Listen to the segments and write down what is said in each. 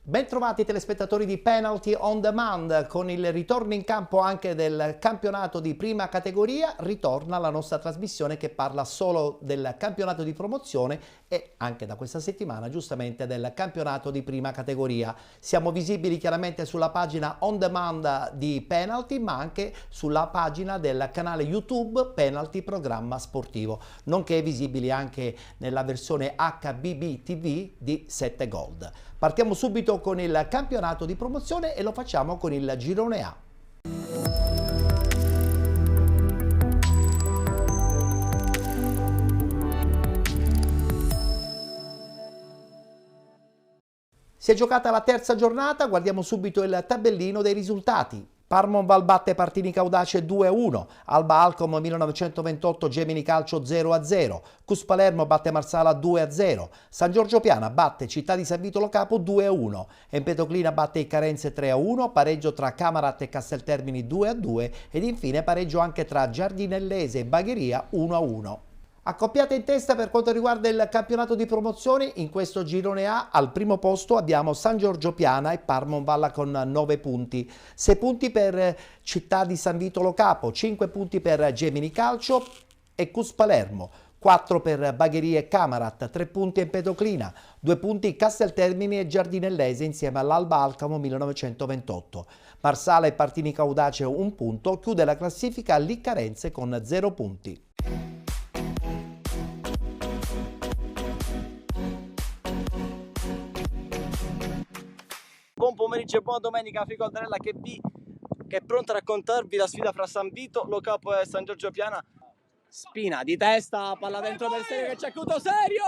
Bentrovati telespettatori di Penalty on Demand. Con il ritorno in campo anche del campionato di prima categoria ritorna la nostra trasmissione che parla solo del campionato di promozione e anche da questa settimana giustamente del campionato di prima categoria. Siamo visibili chiaramente sulla pagina on demand di Penalty, ma anche sulla pagina del canale YouTube Penalty Programma Sportivo, nonché visibili anche nella versione HBB TV di 7 Gold. Partiamo subito con il campionato di promozione e lo facciamo con il girone A. Si è giocata la terza giornata, guardiamo subito il tabellino dei risultati. Parmonval batte Partinico Audace 2-1, Alba Alcom 1928 Gemini Calcio 0-0, Cus Palermo batte Marsala 2-0, San Giorgio Piana batte Città di San Vito Lo Capo 2-1, Empedoclina batte i Carenze 3-1, pareggio tra Camarat e Casteltermini 2-2 ed infine pareggio anche tra Giardinellese e Bagheria 1-1. Accoppiate in testa per quanto riguarda il campionato di promozione, in questo girone A al primo posto abbiamo San Giorgio Piana e Parmonval con 9 punti, 6 punti per Città di San Vito Lo Capo, 5 punti per Gemini Calcio e Cus Palermo, 4 per Bagheria e Camarat, 3 punti Empedoclina, 2 punti Casteltermini e Giardinellese insieme all'Alba Alcamo 1928. Marsala e Partinico Audace 1 punto, chiude la classifica Liccarenze con 0 punti. Buon pomeriggio e buona domenica, Fico Aldarella che è pronta a raccontarvi la sfida fra San Vito, Lo Capo e San Giorgio Piana. Spina di testa, palla dentro per Serio che c'è Cuto Serio!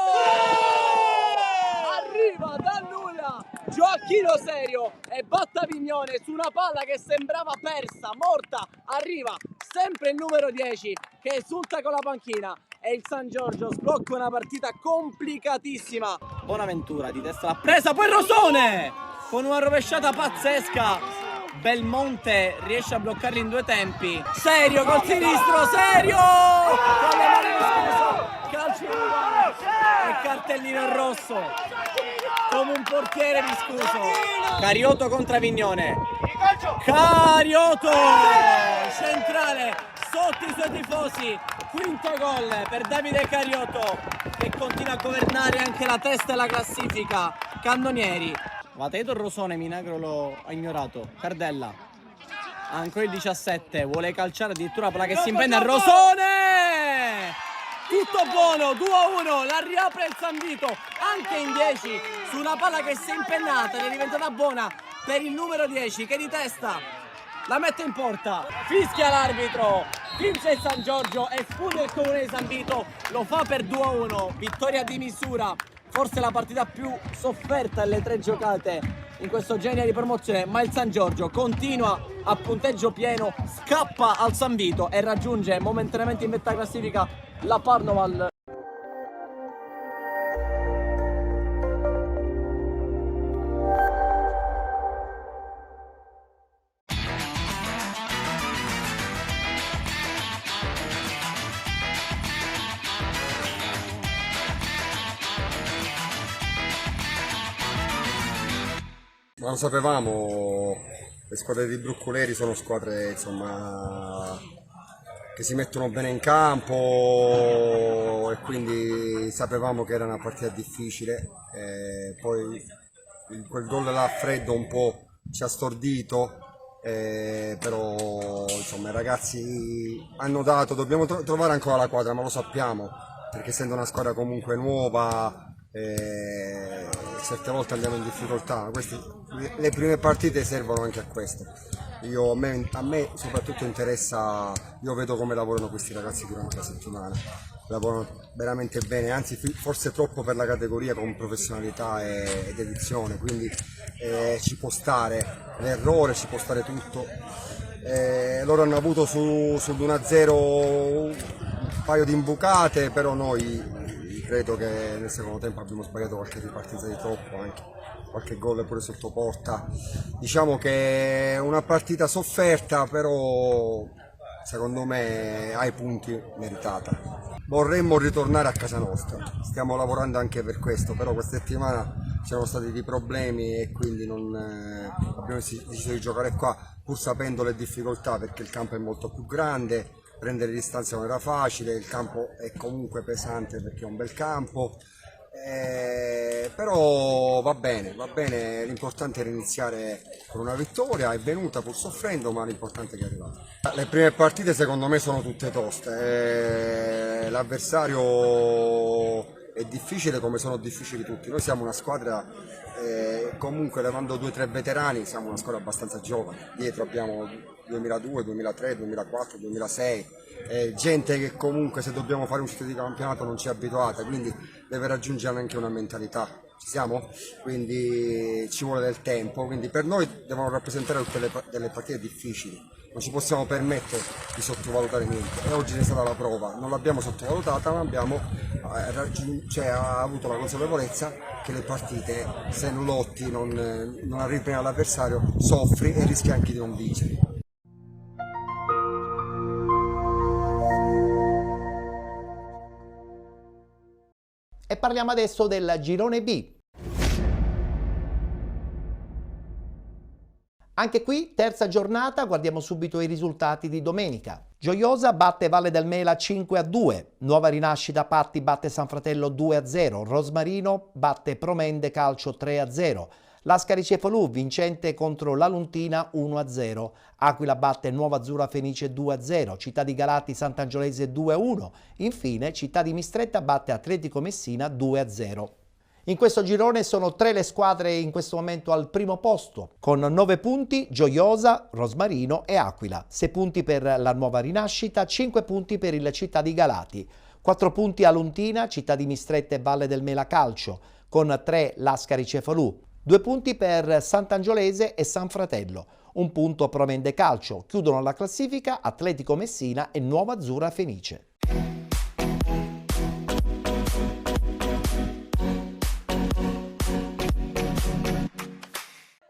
Arriva dal nulla Gioacchino Serio e batta Vignone su una palla che sembrava persa, morta. Arriva sempre il numero 10 che esulta con la panchina e il San Giorgio sblocca una partita complicatissima. Bonaventura di testa l'ha presa, poi Rosone! Con una rovesciata pazzesca Belmonte riesce a bloccarli in 2 tempi. Serio col sinistro, Serio! Con le mani in scusa, calcio e cartellino rosso come un portiere viscuso. Carioto contro Vignone. Carioto centrale sotto i suoi tifosi. Quinto gol per Davide Carioto che continua a governare anche la testa e la classifica. Cannonieri. Vateto Rosone, Minagro lo ha ignorato. Cardella. Ancora il 17. Vuole calciare addirittura palla che si impegna. Rosone! Tutto buono. 2-1. La riapre il San Vito. Anche in 10. Su una palla che si è impennata ed è diventata buona per il numero 10 che di testa la mette in porta. Fischia l'arbitro. Vince il San Giorgio. Espugna il comune di San Vito. Lo fa per 2-1. Vittoria di misura. Forse la partita più sofferta delle 3 giocate in questo genere di promozione, ma il San Giorgio continua a punteggio pieno, scappa al San Vito e raggiunge momentaneamente in vetta classifica la Parmonval. Ma lo sapevamo, le squadre di Bruccoleri sono squadre insomma che si mettono bene in campo e quindi sapevamo che era una partita difficile. Poi quel gol là a freddo un po' ci ha stordito, però insomma i ragazzi hanno dato, dobbiamo trovare ancora la quadra, ma lo sappiamo, perché essendo una squadra comunque nuova certe volte andiamo in difficoltà. Le prime partite servono anche a questo. A me soprattutto interessa, io vedo come lavorano questi ragazzi durante la settimana, lavorano veramente bene, anzi forse troppo per la categoria, con professionalità e dedizione, quindi ci può stare l'errore, ci può stare tutto. Loro hanno avuto sull'1-0 un paio di imbucate, però noi credo che nel secondo tempo abbiamo sbagliato qualche ripartenza di troppo, anche qualche gol pure sotto porta. Diciamo che è una partita sofferta, però secondo me ai punti meritata. Vorremmo ritornare a casa nostra, stiamo lavorando anche per questo, però questa settimana c'erano stati dei problemi e quindi abbiamo deciso di giocare qua, pur sapendo le difficoltà, perché il campo è molto più grande, prendere distanza non era facile, il campo è comunque pesante perché è un bel campo. Però va bene, l'importante era iniziare con una vittoria, è venuta pur soffrendo, ma l'importante è che è arrivata. Le prime partite secondo me sono tutte toste, l'avversario è difficile come sono difficili tutti, noi siamo una squadra, comunque levando 2 o 3 veterani, siamo una squadra abbastanza giovane, dietro abbiamo 2002, 2003, 2004, 2006, gente che comunque se dobbiamo fare un uscita di campionato non ci è abituata, quindi deve raggiungere anche una mentalità, ci siamo? Quindi ci vuole del tempo, quindi per noi devono rappresentare tutte delle partite difficili, non ci possiamo permettere di sottovalutare niente e oggi è stata la prova, non l'abbiamo sottovalutata ma abbiamo avuto la consapevolezza che le partite, se non lotti, non arrivi prima all'avversario, soffri e rischi anche di non vincere. E parliamo adesso del girone B. Anche qui, terza giornata, guardiamo subito i risultati di domenica. Gioiosa batte Valle del Mela 5-2, Nuova Rinascita Patti batte San Fratello 2-0, Rosmarino batte Promende Calcio 3-0, Lascari Cefalù vincente contro la Luntina 1-0, Aquila batte Nuova Azzurra Fenice 2-0, Città di Galati Sant'Angiolese 2-1, infine Città di Mistretta batte Atletico Messina 2-0. In questo girone sono 3 le squadre in questo momento al primo posto, con 9 punti Gioiosa, Rosmarino e Aquila, 6 punti per la Nuova Rinascita, 5 punti per il Città di Galati, 4 punti a Luntina, Città di Mistretta e Valle del Mela Calcio, con 3 Lascari Cefalù, 2 punti per Sant'Angiolese e San Fratello, 1 punto Promende Calcio, chiudono la classifica Atletico Messina e Nuova Azzurra Fenice.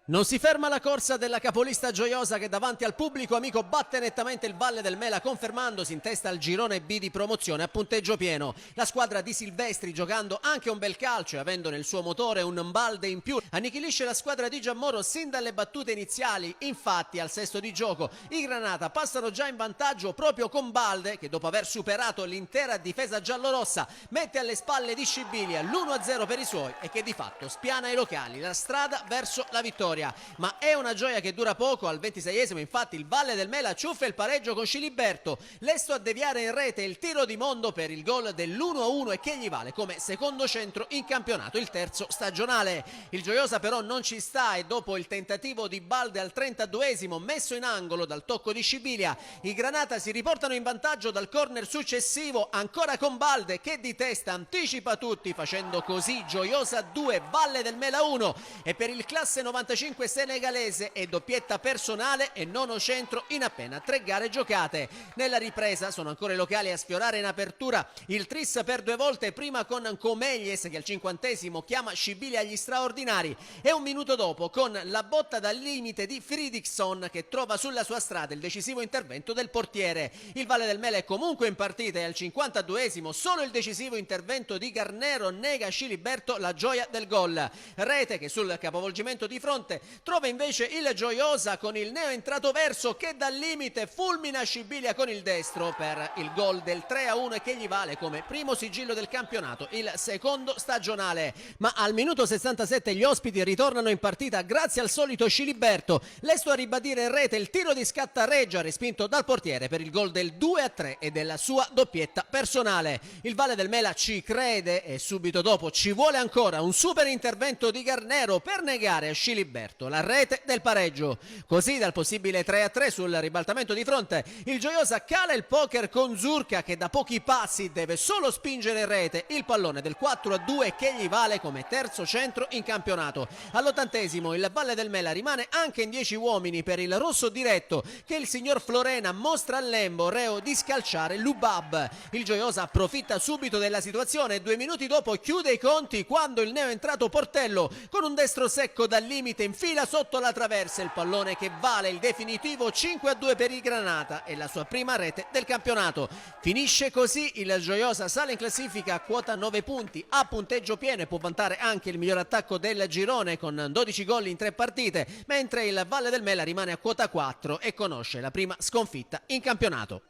Non si ferma la corsa della capolista Gioiosa che davanti al pubblico amico batte nettamente il Valle del Mela confermandosi in testa al girone B di promozione a punteggio pieno. La squadra di Silvestri giocando anche un bel calcio e avendo nel suo motore un balde in più annichilisce la squadra di Giammoro sin dalle battute iniziali. Infatti al sesto di gioco i Granata passano già in vantaggio proprio con Balde che dopo aver superato l'intera difesa giallorossa mette alle spalle di Scibilia l'1-0 per i suoi e che di fatto spiana ai locali la strada verso la vittoria. Ma è una gioia che dura poco. Al 26esimo infatti il Valle del Mela ciuffa il pareggio con Sciliberto, lesto a deviare in rete il tiro di Mondo per il gol dell'1-1 e che gli vale come secondo centro in campionato, il terzo stagionale. Il Gioiosa però non ci sta e dopo il tentativo di Balde al 32esimo messo in angolo dal tocco di Scibilia, i Granata si riportano in vantaggio dal corner successivo ancora con Balde che di testa anticipa tutti facendo così Gioiosa 2 Valle del Mela 1 e per il classe 95 senegalese è doppietta personale e nono centro in appena 3 gare giocate. Nella ripresa sono ancora i locali a sfiorare in apertura il tris per 2 volte, prima con Comeglies che al 50esimo chiama Scibilia agli straordinari e un minuto dopo con la botta dal limite di Fridriksson che trova sulla sua strada il decisivo intervento del portiere. Il Valle del Mela è comunque in partita e al 52esimo solo il decisivo intervento di Garnero nega a Sciliberto la gioia del gol. Rete che sul capovolgimento di fronte trova invece il Gioiosa con il neo entrato verso che dal limite fulmina Scibilia con il destro per il gol del 3-1 e che gli vale come primo sigillo del campionato, il secondo stagionale. Ma al minuto 67 gli ospiti ritornano in partita grazie al solito Sciliberto, lesto a ribadire in rete il tiro di Scattareggia respinto dal portiere per il gol del 2-3 e della sua doppietta personale. Il Valle del Mela ci crede e subito dopo ci vuole ancora un super intervento di Garnero per negare a Sciliberto la rete del pareggio. Così dal possibile 3-3 sul ribaltamento di fronte il Gioiosa cala il poker con Zurka che da pochi passi deve solo spingere in rete il pallone del 4-2 che gli vale come terzo centro in campionato. All'80esimo il Valle del Mela rimane anche in 10 uomini per il rosso diretto che il signor Florena mostra al lembo reo di scalciare Lubab. Il Gioiosa approfitta subito della situazione e 2 minuti dopo chiude i conti quando il neo entrato Portello con un destro secco dal limite infila sotto la traversa il pallone che vale il definitivo 5-2 per il Granata e la sua prima rete del campionato. Finisce così, il Gioiosa sale in classifica a quota 9 punti, a punteggio pieno e può vantare anche il miglior attacco del girone con 12 gol in 3 partite, mentre il Valle del Mela rimane a quota 4 e conosce la prima sconfitta in campionato.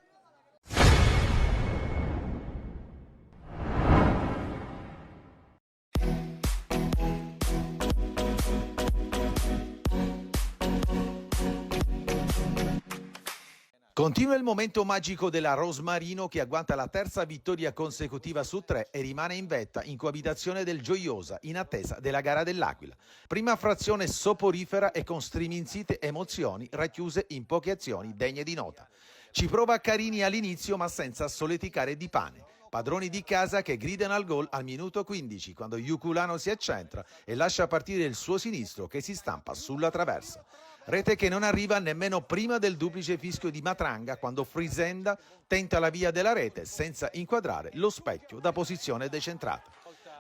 Continua il momento magico della Rosmarino che agguanta la terza vittoria consecutiva su 3 e rimane in vetta in coabitazione del Gioiosa in attesa della gara dell'Aquila. Prima frazione soporifera e con striminzite emozioni racchiuse in poche azioni degne di nota. Ci prova Carini all'inizio ma senza soleticare di pane. Padroni di casa che gridano al gol al minuto 15 quando Iuculano si accentra e lascia partire il suo sinistro che si stampa sulla traversa. Rete che non arriva nemmeno prima del duplice fischio di Matranga quando Frisenda tenta la via della rete senza inquadrare lo specchio da posizione decentrata.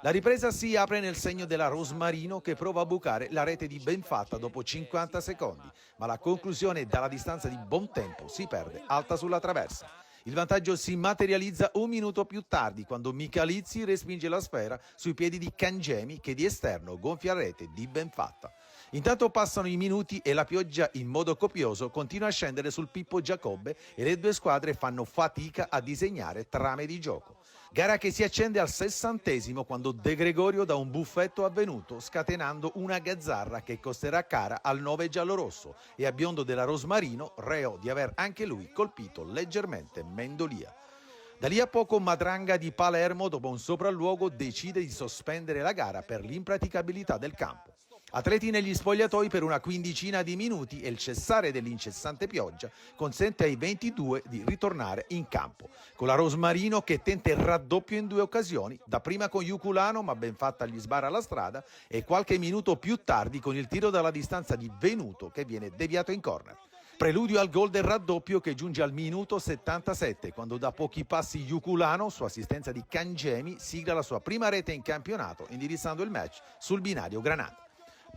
La ripresa si apre nel segno della Rosmarino che prova a bucare la rete di Benfatta dopo 50 secondi, ma la conclusione dalla distanza di buon tempo si perde alta sulla traversa. Il vantaggio si materializza un minuto più tardi quando Michalizzi respinge la sfera sui piedi di Cangemi che di esterno gonfia rete di Benfatta. Intanto passano i minuti e la pioggia in modo copioso continua a scendere sul Pippo Giacobbe e le due squadre fanno fatica a disegnare trame di gioco. Gara che si accende al 60° quando De Gregorio dà un buffetto avvenuto scatenando una gazzarra che costerà cara al 9 giallorosso e a biondo della Rosmarino reo di aver anche lui colpito leggermente Mendolia. Da lì a poco Matranga di Palermo dopo un sopralluogo decide di sospendere la gara per l'impraticabilità del campo. Atleti negli spogliatoi per una quindicina di minuti e il cessare dell'incessante pioggia consente ai 22 di ritornare in campo, con la Rosmarino che tenta il raddoppio in 2 occasioni, dapprima con Iuculano ma Benfatta gli sbarra la strada e qualche minuto più tardi con il tiro dalla distanza di Venuto che viene deviato in corner. Preludio al gol del raddoppio che giunge al minuto 77 quando da pochi passi Iuculano, su assistenza di Cangemi, sigla la sua prima rete in campionato indirizzando il match sul binario Granata.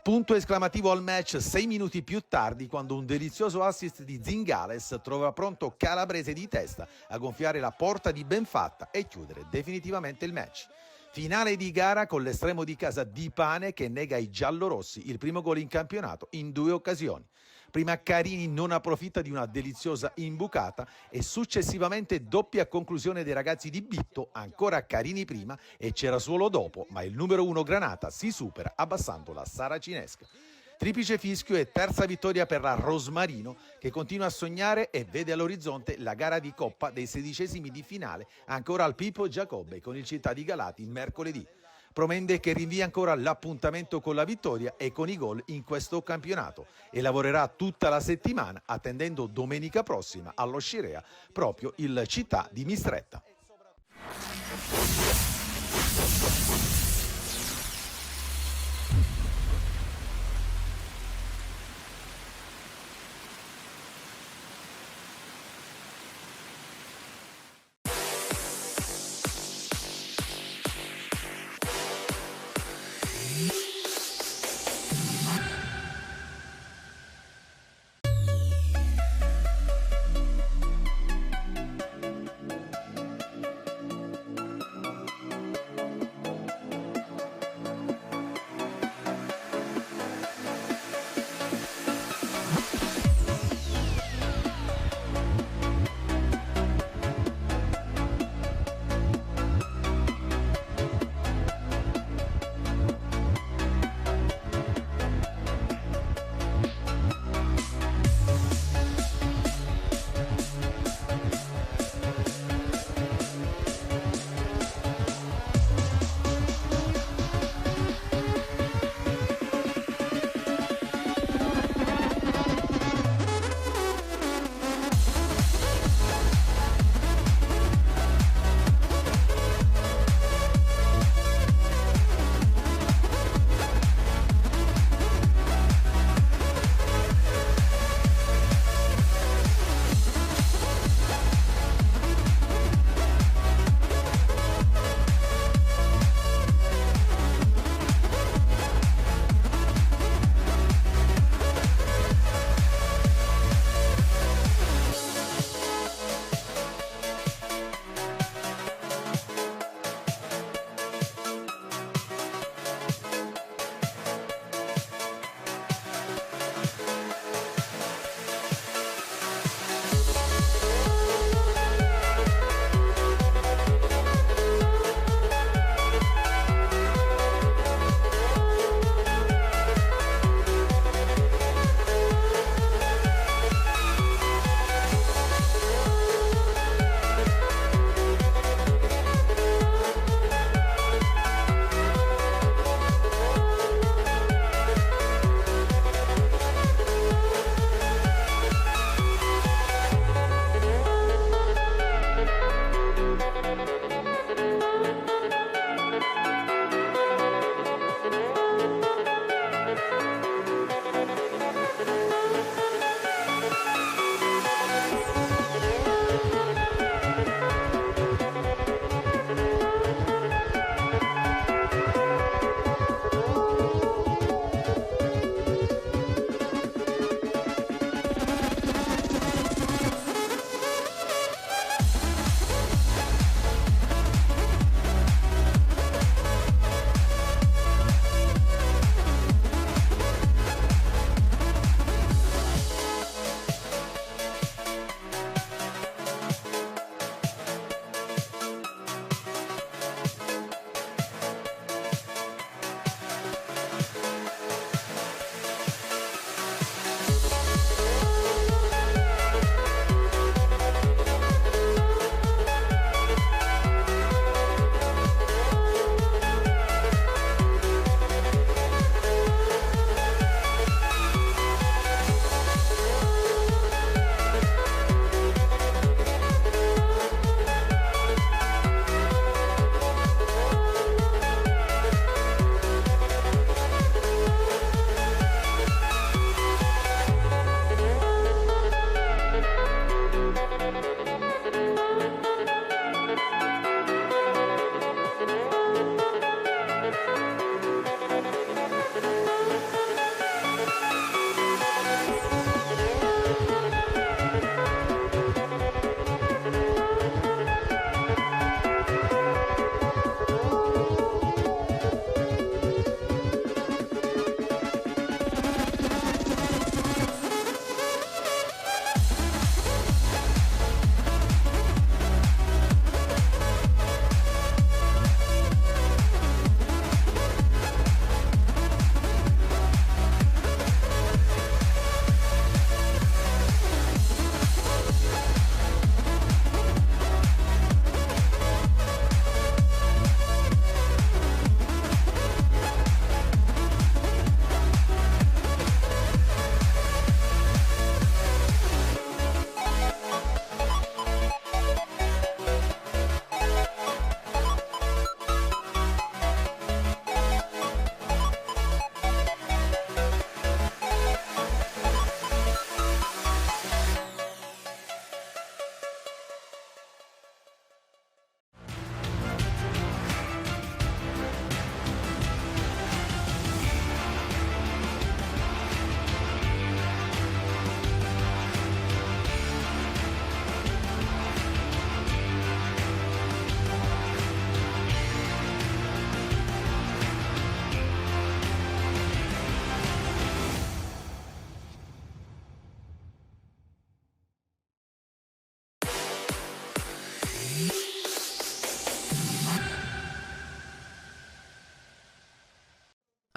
Punto esclamativo al match 6 minuti più tardi quando un delizioso assist di Zingales trova pronto Calabrese di testa a gonfiare la porta di Benfatta e chiudere definitivamente il match. Finale di gara con l'estremo di casa Di Pane che nega ai giallorossi il primo gol in campionato in 2 occasioni. Prima Carini non approfitta di una deliziosa imbucata e successivamente doppia conclusione dei ragazzi di Bitto, ancora Carini prima e c'era solo dopo, ma il numero 1 Granata si supera abbassando la saracinesca. Triplice fischio e terza vittoria per la Rosmarino che continua a sognare e vede all'orizzonte la gara di Coppa dei 16esimi di finale ancora al Pippo Giacobbe con il Città di Galati mercoledì. Promende che rinvia ancora l'appuntamento con la vittoria e con i gol in questo campionato e lavorerà tutta la settimana attendendo domenica prossima allo Scirea proprio il Città di Mistretta.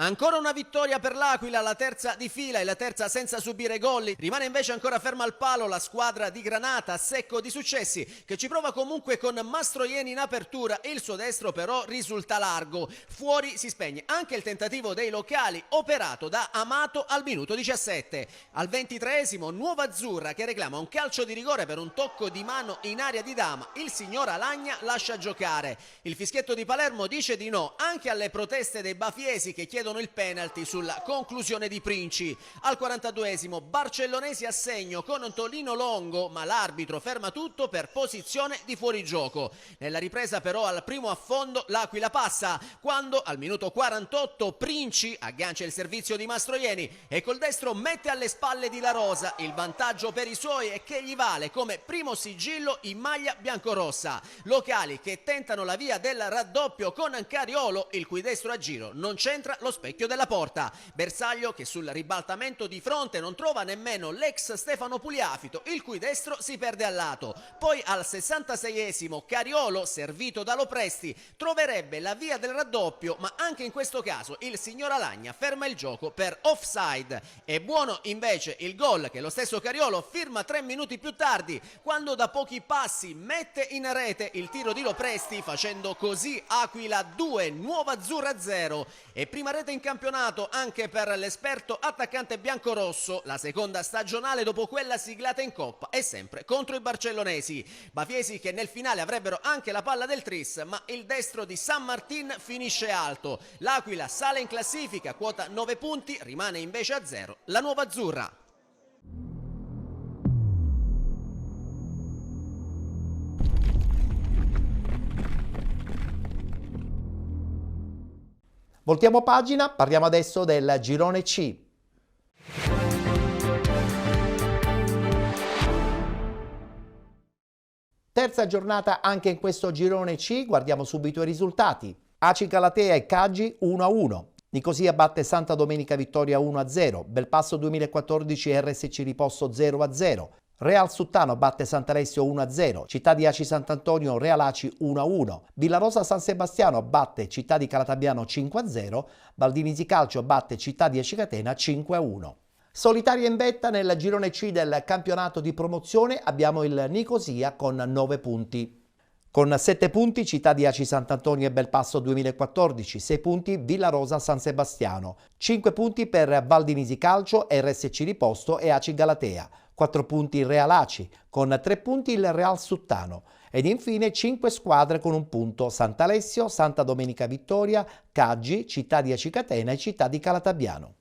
Ancora una vittoria per l'Aquila, la terza di fila e la terza senza subire gol. Rimane invece ancora ferma al palo la squadra di Granata, a secco di successi, che ci prova comunque con Mastroianni in apertura. Il suo destro però risulta largo. Fuori si spegne anche il tentativo dei locali, operato da Amato al minuto 17. Al 23esimo, Nuova Azzurra che reclama un calcio di rigore per un tocco di mano in area di Dama. Il signor Alagna lascia giocare. Il fischietto di Palermo dice di no anche alle proteste dei bafiesi che chiedono il penalty sulla conclusione di Princi. Al 42esimo Barcellonesi a segno con Tolino Longo, ma l'arbitro ferma tutto per posizione di fuorigioco. Nella ripresa però al primo affondo l'Aquila passa, quando al minuto 48 Princi aggancia il servizio di Mastroianni e col destro mette alle spalle di La Rosa. Il vantaggio per i suoi è che gli vale come primo sigillo in maglia biancorossa. Locali che tentano la via del raddoppio con Cariolo, il cui destro a giro non c'entra lo specchio della porta. Bersaglio che sul ribaltamento di fronte non trova nemmeno l'ex Stefano Pugliafito, il cui destro si perde al lato. Poi al 66esimo Cariolo, servito da Lopresti, troverebbe la via del raddoppio, ma anche in questo caso il signor Alagna ferma il gioco per offside. È buono invece il gol che lo stesso Cariolo firma 3 minuti più tardi, quando da pochi passi mette in rete il tiro di Lopresti, facendo così Aquila 2, Nuova Azzurra 0. E prima rete in campionato anche per l'esperto attaccante biancorosso, la seconda stagionale dopo quella siglata in Coppa e sempre contro i barcellonesi. Bafiesi che nel finale avrebbero anche la palla del tris, ma il destro di San Martin finisce alto. L'Aquila sale in classifica, quota 9 punti, rimane invece a 0 la Nuova Azzurra. Voltiamo pagina, parliamo adesso del girone C. Terza giornata anche in questo girone C, guardiamo subito i risultati. Aci Galatea e Caggi 1-1. Nicosia batte Santa Domenica Vittoria 1-0. Belpasso 2014 e RSC Riposto 0-0. Real Suttano batte Sant'Alessio 1-0, Città di Aci Sant'Antonio Real Aci 1-1, Villarosa San Sebastiano batte Città di Calatabiano 5-0, Valdinisi Calcio batte Città di Aci Catena 5-1. Solitaria in vetta nel girone C del campionato di promozione abbiamo il Nicosia con 9 punti. Con 7 punti Città di Aci Sant'Antonio e Belpasso 2014, 6 punti Villarosa San Sebastiano, 5 punti per Valdinisi Calcio, RSC Riposto e Aci Galatea, 4 punti il Real Aci, con 3 punti il Real Suttano ed infine 5 squadre con un punto: Sant'Alessio, Santa Domenica Vittoria, Caggi, Città di Aci Catena e Città di Calatabiano.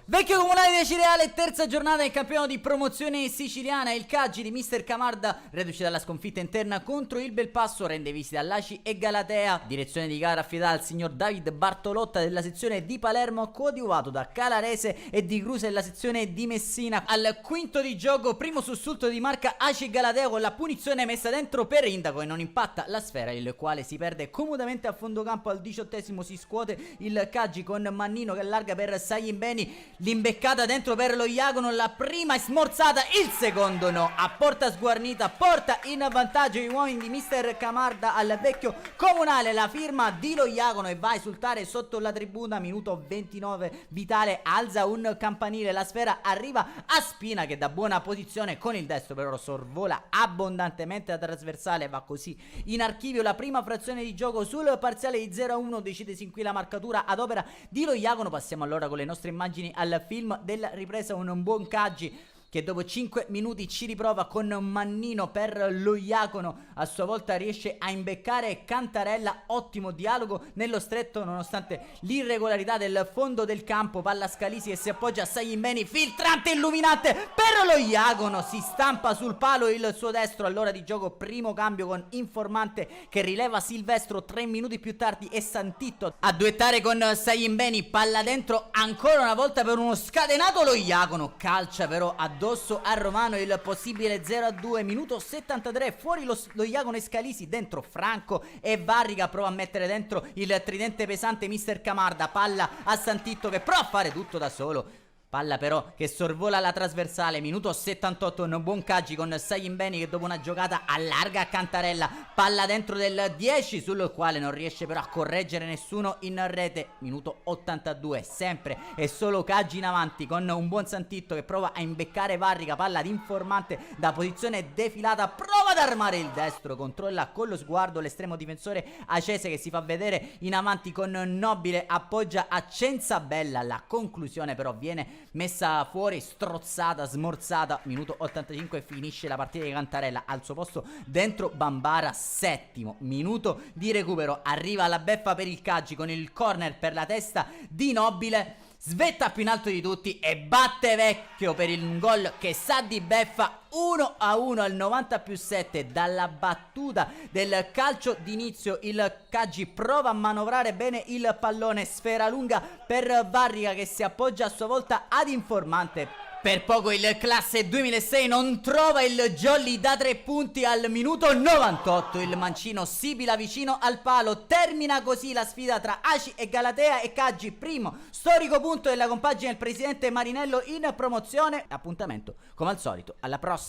Vecchio Comunale di Cireale, terza giornata del campionato di promozione siciliana. Il Caggi di mister Camarda, reduce dalla sconfitta interna contro il Belpasso, rende visita all'Aci e Galatea. Direzione di gara affidata al signor David Bartolotta della sezione di Palermo, coadiuvato da Calarese e di Cruse della sezione di Messina. Al quinto di gioco, primo sussulto di marca Aci Galatea con la punizione messa dentro per Indaco e non impatta la sfera, il quale si perde comodamente a fondo campo. Al 18esimo si scuote il Caggi con Mannino che allarga per Saglimbeni. L'imbeccata dentro per lo Iagono, la prima è smorzata, il secondo no, a porta sguarnita, porta in vantaggio gli uomini di mister Camarda al Vecchio Comunale. La firma di lo Iagono e va a esultare sotto la tribuna. Minuto 29, Vitale alza un campanile, la sfera arriva a Spina che da buona posizione con il destro però sorvola abbondantemente la trasversale. Va così in archivio la prima frazione di gioco sul parziale di 0-1, decide sin qui la marcatura ad opera di lo Iagono. Passiamo allora con le nostre immagini al film della ripresa. Un buon Caggi che dopo 5 minuti ci riprova con Mannino per lo Iacono, a sua volta riesce a imbeccare Cantarella. Ottimo dialogo nello stretto nonostante l'irregolarità del fondo del campo. Palla Scalisi e si appoggia a Saglimbeni, filtrante illuminante per lo Iacono, si stampa sul palo il suo destro. All'ora di gioco primo cambio con Informante che rileva Silvestro. 3 minuti più tardi e Santitto a duettare con Saglimbeni, palla dentro ancora una volta per uno scatenato lo Iacono, calcia però addosso a Romano il possibile 0-2. Minuto 73, fuori lo Iagono e Scalisi, dentro Franco e Barriga, prova a mettere dentro il tridente pesante mister Camarda. Palla a Santitto che prova a fare tutto da solo, palla però che sorvola la trasversale, minuto 78, un buon Caggi con Saglimbeni che dopo una giocata allarga a Cantarella, palla dentro del 10 sul quale non riesce però a correggere nessuno in rete, minuto 82, sempre e solo Caggi in avanti con un buon Santitto che prova a imbeccare Varrica, palla di Informante da posizione defilata, prova ad armare il destro, controlla con lo sguardo l'estremo difensore Acese che si fa vedere in avanti con Nobile, appoggia a Cenzabella, la conclusione però viene messa fuori, strozzata, smorzata, minuto 85 finisce la partita di Cantarella, al suo posto dentro Bambara, settimo minuto di recupero, arriva la beffa per il Caggi con il corner per la testa di Nobile, svetta più in alto di tutti e batte Vecchio per il gol che sa di beffa, 1-1 al 90+7 dalla battuta del calcio d'inizio. Il Caggi prova a manovrare bene il pallone, sfera lunga per Varrica che si appoggia a sua volta ad Informante. Per poco il classe 2006 non trova il jolly da 3 punti al minuto 98, il mancino sibila vicino al palo, termina così la sfida tra Aci e Galatea e Caggi, primo storico punto della compagine del presidente Marinello in promozione. Appuntamento come al solito alla prossima.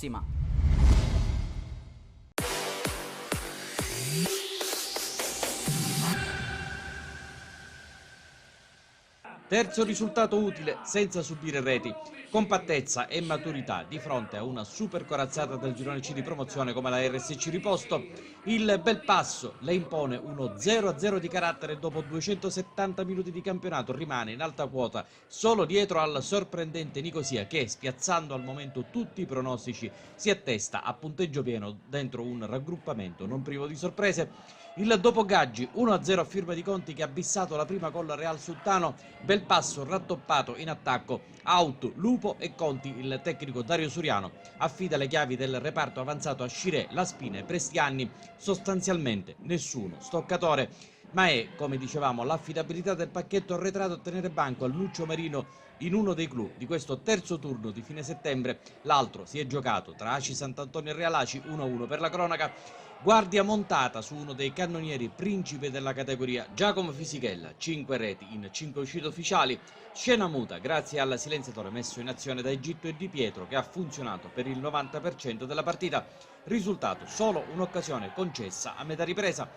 Terzo risultato utile senza subire reti, compattezza e maturità di fronte a una super corazzata del girone C di promozione come la RSC Riposto. Il Belpasso le impone uno 0-0 di carattere dopo 270 minuti di campionato, rimane in alta quota solo dietro al sorprendente Nicosia che, spiazzando al momento tutti i pronostici, si attesta a punteggio pieno dentro un raggruppamento non privo di sorprese. Il dopo Gaggi 1-0 a firma di Conti che ha bissato la prima con la Real Sultano, Belpasso rattoppato in attacco, out, Lupo e Conti, il tecnico Dario Suriano affida le chiavi del reparto avanzato a Scirè, La Spina e Prestianni, sostanzialmente nessuno stoccatore, ma è, come dicevamo, l'affidabilità del pacchetto arretrato a tenere banco al Nuccio Marino in uno dei clou di questo terzo turno di fine settembre. L'altro si è giocato tra Aci Sant'Antonio e Real Aci, 1-1 per la cronaca. Guardia montata su uno dei cannonieri principe della categoria, Giacomo Fisichella, 5 reti in 5 uscite ufficiali, scena muta grazie al silenziatore messo in azione da Egitto e Di Pietro che ha funzionato per il 90% della partita, risultato solo un'occasione concessa a metà ripresa.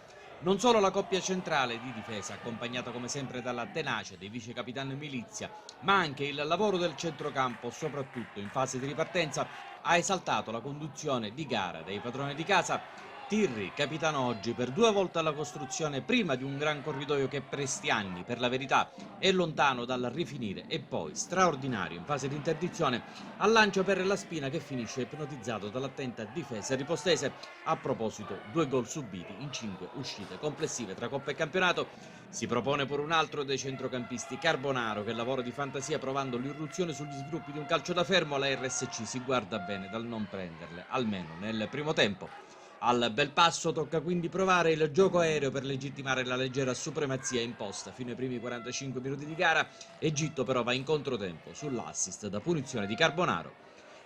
Non solo la coppia centrale di difesa, accompagnata come sempre dalla tenacia dei vice capitani Milizia, ma anche il lavoro del centrocampo, soprattutto in fase di ripartenza, ha esaltato la conduzione di gara dei padroni di casa. Tirri, capitano oggi per 2 volte alla costruzione prima di un gran corridoio che Prestianni, per la verità, è lontano dal rifinire e poi straordinario in fase di interdizione al lancio per La Spina che finisce ipnotizzato dall'attenta difesa ripostese. A proposito, 2 gol subiti in 5 uscite complessive tra Coppa e Campionato. Si propone pure un altro dei centrocampisti, Carbonaro, che lavora di fantasia provando l'irruzione sugli sviluppi di un calcio da fermo. La RSC si guarda bene dal non prenderle, almeno nel primo tempo. Al Belpasso tocca quindi provare il gioco aereo per legittimare la leggera supremazia imposta fino ai primi 45 minuti di gara. Egitto però va in controtempo sull'assist da punizione di Carbonaro,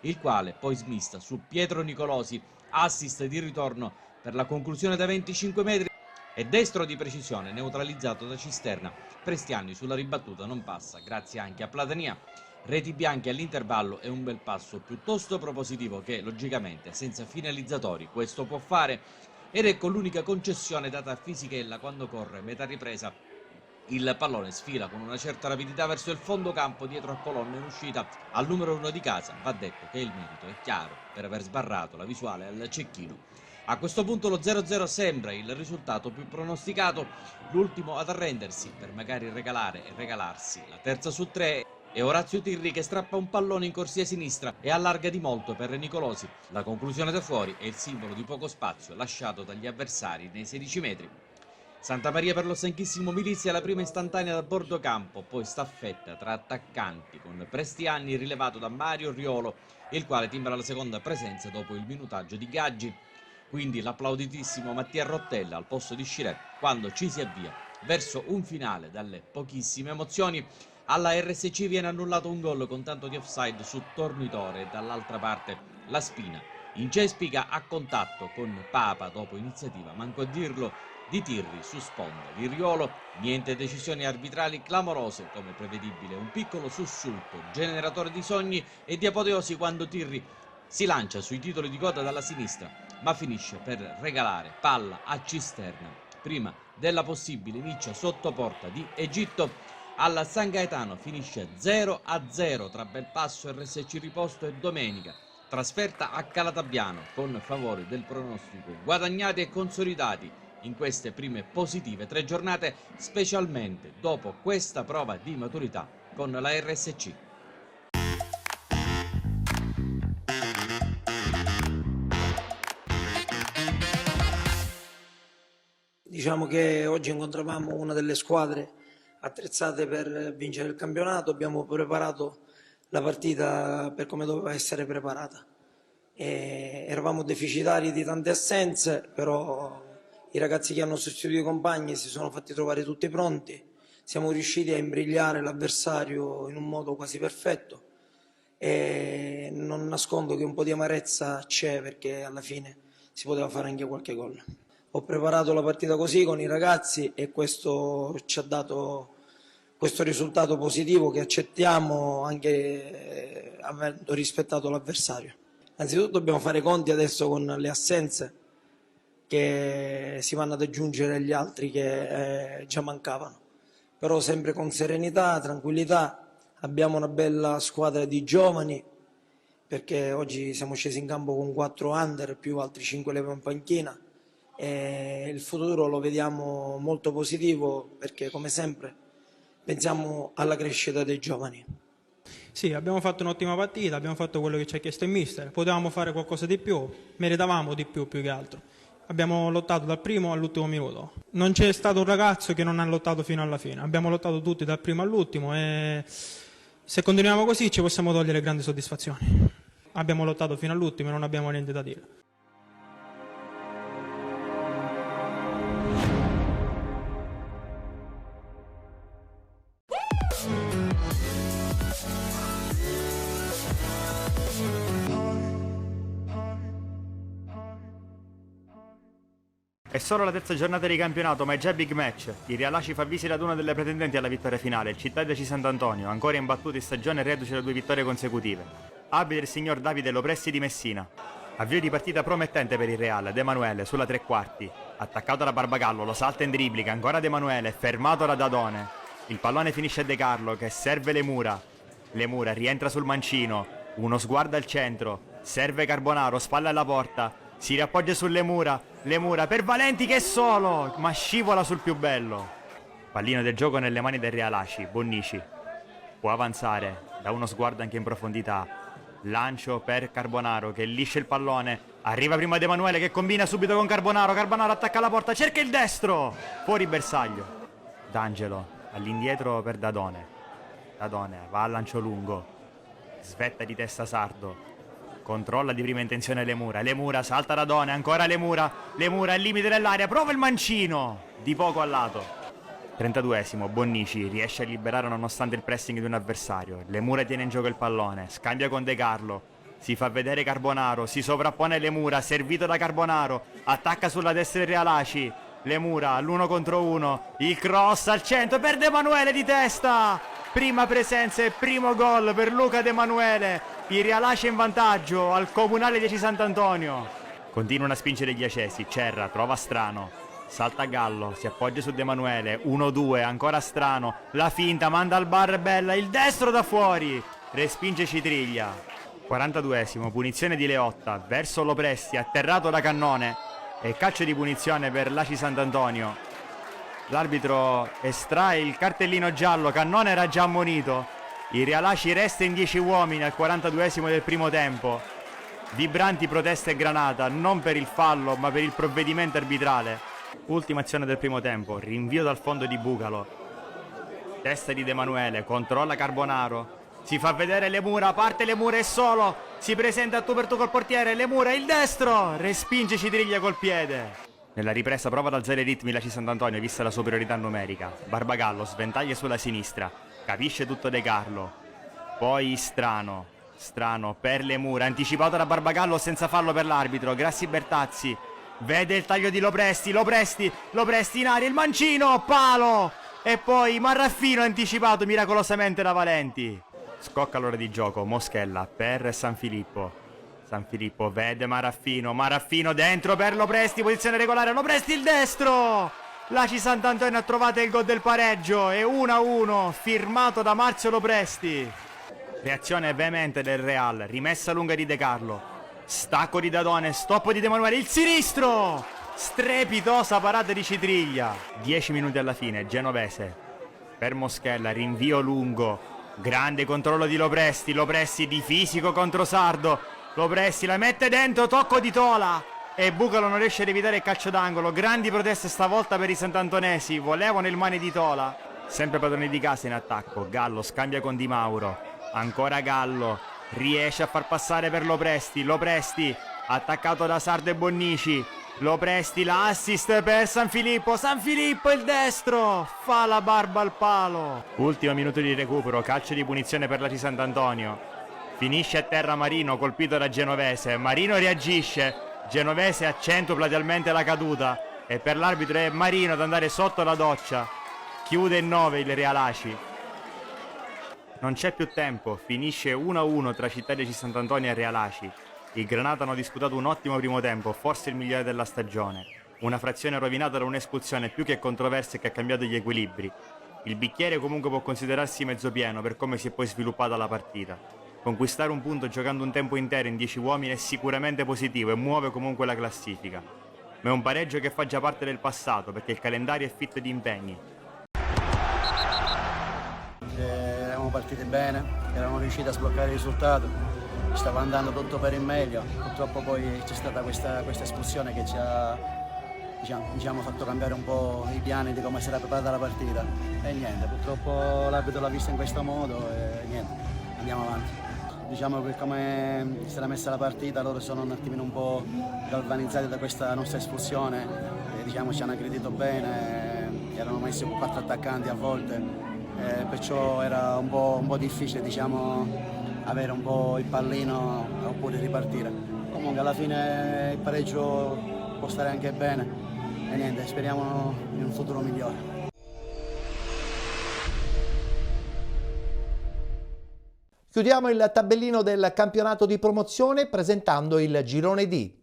il quale poi smista su Pietro Nicolosi, assist di ritorno per la conclusione da 25 metri e destro di precisione neutralizzato da Cisterna. Prestianni sulla ribattuta non passa grazie anche a Platania. Reti bianche all'intervallo e un Belpasso piuttosto propositivo che, logicamente, senza finalizzatori questo può fare. Ed ecco l'unica concessione data a Fisichella quando corre metà ripresa. Il pallone sfila con una certa rapidità verso il fondo campo dietro a colonna in uscita al numero 1 di casa. Va detto che il merito è chiaro per aver sbarrato la visuale al cecchino. A questo punto lo 0-0 sembra il risultato più pronosticato, l'ultimo ad arrendersi per magari regalare e regalarsi la terza su 3. E Orazio Tirri che strappa un pallone in corsia sinistra e allarga di molto per Nicolosi. La conclusione da fuori è il simbolo di poco spazio lasciato dagli avversari nei 16 metri. Santa Maria per lo stanchissimo Milizia, la prima istantanea da bordo campo, poi staffetta tra attaccanti con Prestianni rilevato da Mario Riolo, il quale timbra la seconda presenza dopo il minutaggio di Gaggi. Quindi l'applauditissimo Mattia Rottella al posto di Scirè quando ci si avvia verso un finale dalle pochissime emozioni. Alla RSC viene annullato un gol con tanto di offside su Tornitore e dall'altra parte La Spina Incespica a contatto con Papa dopo iniziativa, manco a dirlo, di Tirri su sponda. Liriolo, niente decisioni arbitrali clamorose come prevedibile, un piccolo sussulto, generatore di sogni e di apoteosi quando Tirri si lancia sui titoli di coda dalla sinistra, ma finisce per regalare palla a Cisterna. Prima della possibile miccia sotto porta di Egitto, al San Gaetano finisce 0-0 tra Belpasso, RSC Riposto e Domenica. Trasferta a Calatabbiano con favori del pronostico guadagnati e consolidati in queste prime positive 3 giornate, specialmente dopo questa prova di maturità con la RSC. Diciamo che oggi incontravamo una delle squadre attrezzate per vincere il campionato, abbiamo preparato la partita per come doveva essere preparata. Eravamo deficitari di tante assenze, però i ragazzi che hanno sostituito i compagni si sono fatti trovare tutti pronti, siamo riusciti a imbrigliare l'avversario in un modo quasi perfetto e non nascondo che un po' di amarezza c'è perché alla fine si poteva fare anche qualche gol. Ho preparato la partita così con i ragazzi e questo ci ha dato questo risultato positivo che accettiamo anche avendo rispettato l'avversario. Anzitutto dobbiamo fare i conti adesso con le assenze che si vanno ad aggiungere agli altri che già mancavano, però sempre con serenità, tranquillità. Abbiamo una bella squadra di giovani perché oggi siamo scesi in campo con 4 under più altri 5 leve in panchina e il futuro lo vediamo molto positivo perché come sempre pensiamo alla crescita dei giovani. Sì, abbiamo fatto un'ottima partita, abbiamo fatto quello che ci ha chiesto il mister, potevamo fare qualcosa di più, meritavamo di più che altro. Abbiamo lottato dal primo all'ultimo minuto. Non c'è stato un ragazzo che non ha lottato fino alla fine, abbiamo lottato tutti dal primo all'ultimo e se continuiamo così ci possiamo togliere grandi soddisfazioni. Abbiamo lottato fino all'ultimo e non abbiamo niente da dire. È solo la terza giornata di campionato, ma è già big match. Il Realaci fa visita ad una delle pretendenti alla vittoria finale, il Città di Sant'Antonio, ancora imbattuto in stagione reduce da 2 vittorie consecutive. Arbitro il signor Davide Lopressi di Messina. Avvio di partita promettente per il Real, De Emanuele sulla 3/4. Attaccato da Barbagallo, lo salta in dribbling, ancora De Emanuele, fermato da Dadone. Il pallone finisce a De Carlo che serve Le Mura. Le Mura rientra sul mancino, uno sguardo al centro, serve Carbonaro, spalla alla porta. Si riappoggia sulle mura, Le Mura per Valenti che è solo, ma scivola sul più bello. Pallino del gioco nelle mani del Realaci, Bonnici. Può avanzare, da uno sguardo anche in profondità. Lancio per Carbonaro che liscia il pallone. Arriva prima De Emanuele che combina subito con Carbonaro. Carbonaro attacca la porta, cerca il destro. Fuori bersaglio. D'Angelo all'indietro per Dadone. Dadone va al lancio lungo. Svetta di testa Sardo. Controlla di prima intenzione Le Mura salta Radone, ancora Le Mura al limite dell'area, prova il mancino, di poco al lato. 32esimo, Bonnici riesce a liberare nonostante il pressing di un avversario. Le Mura tiene in gioco il pallone, scambia con De Carlo, si fa vedere Carbonaro, si sovrappone Le Mura, servito da Carbonaro, attacca sulla destra del Realaci. Le Mura all'1 contro 1, il cross al centro per De Emanuele di testa. Prima presenza e primo gol per Luca De Emanuele. Il Realaci in vantaggio al Comunale di Sant'Antonio. Continuano a spingere gli acesi. Cerra trova Strano. Salta Gallo, si appoggia su De Emanuele. 1-2, ancora Strano. La finta, manda al bar Bella. Il destro da fuori. Respinge Citriglia. 42esimo, punizione di Leotta. Verso Lopresti, atterrato da Cannone. E calcio di punizione per l'Aci Sant'Antonio. L'arbitro estrae il cartellino giallo, Cannone era già ammonito. Il Realaci resta in 10 uomini al 42esimo del primo tempo. Vibranti proteste e granata, non per il fallo ma per il provvedimento arbitrale. Ultima azione del primo tempo, rinvio dal fondo di Bucalo. Testa di De Emanuele, controlla Carbonaro. Si fa vedere Le Mura, parte Le Mura e solo. Si presenta a tu per tu col portiere, Le Mura, il destro. Respinge Citriglia col piede. Nella ripresa prova ad alzare i ritmi l'Aci Sant'Antonio vista la superiorità numerica. Barbagallo sventaglia sulla sinistra, capisce tutto De Carlo. Poi Strano, Strano, per le mura, anticipato da Barbagallo senza fallo per l'arbitro. Grassi Bertazzi vede il taglio di Lopresti in aria, il mancino, palo! E poi Marraffino anticipato miracolosamente da Valenti. Scocca l'ora di gioco, Moschella per Sanfilippo. Sanfilippo vede Marraffino dentro per Lopresti, posizione regolare, Lopresti il destro! L'Aci Sant'Antonio ha trovato il gol del pareggio e 1-1, firmato da Marzio Lopresti. Reazione veemente del Real, rimessa lunga di De Carlo, stacco di Dadone, stop di De Manuele, il sinistro! Strepitosa parata di Citriglia. 10 minuti alla fine, Genovese per Moschella, rinvio lungo, grande controllo di Lopresti di fisico contro Sardo, Lopresti la mette dentro, tocco di Tola e Bucalo non riesce ad evitare il calcio d'angolo. Grandi proteste stavolta per i santantonesi, volevano il mani di Tola. Sempre padroni di casa in attacco, Gallo scambia con Di Mauro. Ancora Gallo, riesce a far passare per Lopresti attaccato da Sardo e Bonnici, Lopresti la assist per Sanfilippo il destro, fa la barba al palo. Ultimo minuto di recupero, calcio di punizione per l'Aci Sant'Antonio, finisce a terra Marino colpito da Genovese, Marino reagisce, Genovese accentua platealmente la caduta e per l'arbitro è Marino ad andare sotto la doccia, chiude in 9 il Real Aci. Non c'è più tempo, finisce 1-1 tra Città di Sant'Antonio e Real Aci. I Granata hanno disputato un ottimo primo tempo, forse il migliore della stagione. Una frazione rovinata da un'espulsione più che controversa che ha cambiato gli equilibri. Il bicchiere comunque può considerarsi mezzo pieno per come si è poi sviluppata la partita. Conquistare un punto giocando un tempo intero in 10 uomini è sicuramente positivo e muove comunque la classifica. Ma è un pareggio che fa già parte del passato perché il calendario è fitto di impegni. Eravamo partiti bene, eravamo riusciti a sbloccare il risultato, stava andando tutto per il meglio, purtroppo poi c'è stata questa espulsione che ci ha fatto cambiare un po' i piani di come si era preparata la partita e niente, purtroppo l'arbitro l'ha vista in questo modo e niente, andiamo avanti. Diciamo che come si era messa la partita loro sono un attimino un po' galvanizzati da questa nostra espulsione e diciamo ci hanno aggredito bene, erano messi con 4 attaccanti a volte. Perciò era un po' difficile avere un po' il pallino oppure ripartire. Comunque alla fine il pareggio può stare anche bene e niente, speriamo in un futuro migliore. Chiudiamo il tabellino del campionato di promozione presentando il girone D.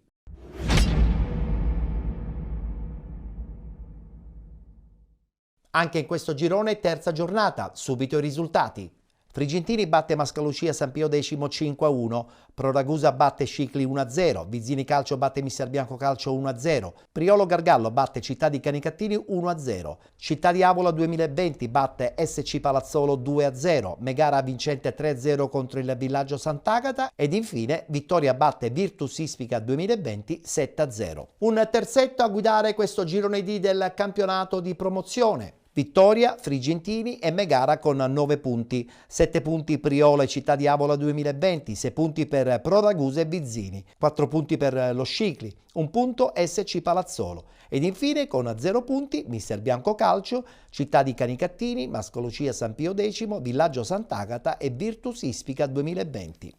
Anche in questo girone terza giornata, subito i risultati. Frigentini batte Mascalucia San Pio X 5-1, Pro Ragusa batte Scicli 1-0, Vizzini Calcio batte Mister Bianco Calcio 1-0, Priolo Gargallo batte Città di Canicattini 1-0, Città di Avola 2020 batte SC Palazzolo 2-0, Megara vincente 3-0 contro il Villaggio Sant'Agata ed infine Vittoria batte Virtus Ispica 2020 7-0. Un terzetto a guidare questo girone D del campionato di promozione. Vittoria, Frigentini e Megara con 9 punti, 7 punti Priolo e Città di Avola 2020, 6 punti per Pro Ragusa e Vizzini, 4 punti per lo Scicli, 1 punto SC Palazzolo ed infine con 0 punti Mister Bianco Calcio, Città di Canicattini, Mascalucia San Pio X, Villaggio Sant'Agata e Virtus Ispica 2020.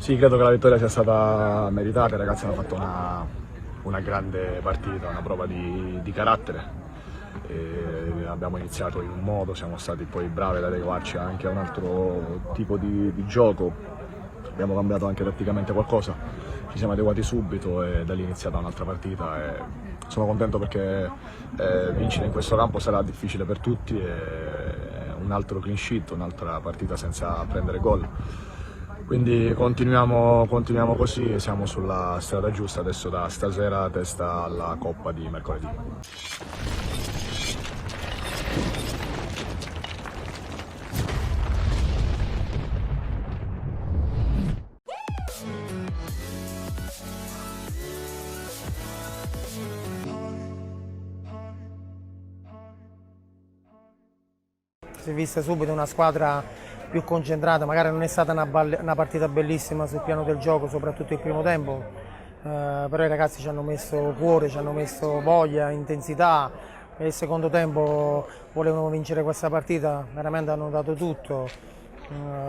Sì, credo che la vittoria sia stata meritata, i ragazzi hanno fatto una grande partita, una prova di carattere. E abbiamo iniziato in un modo, siamo stati poi bravi ad adeguarci anche a un altro tipo di gioco, abbiamo cambiato anche tatticamente qualcosa, ci siamo adeguati subito e da lì è iniziata un'altra partita e sono contento perché vincere in questo campo sarà difficile per tutti e un altro clean sheet, un'altra partita senza prendere gol. Quindi continuiamo così e siamo sulla strada giusta, adesso da stasera testa alla Coppa di mercoledì. Si è vista subito una squadra più concentrata, magari non è stata una partita bellissima sul piano del gioco, soprattutto il primo tempo, però i ragazzi ci hanno messo cuore, ci hanno messo voglia, intensità e il secondo tempo volevano vincere questa partita, veramente hanno dato tutto.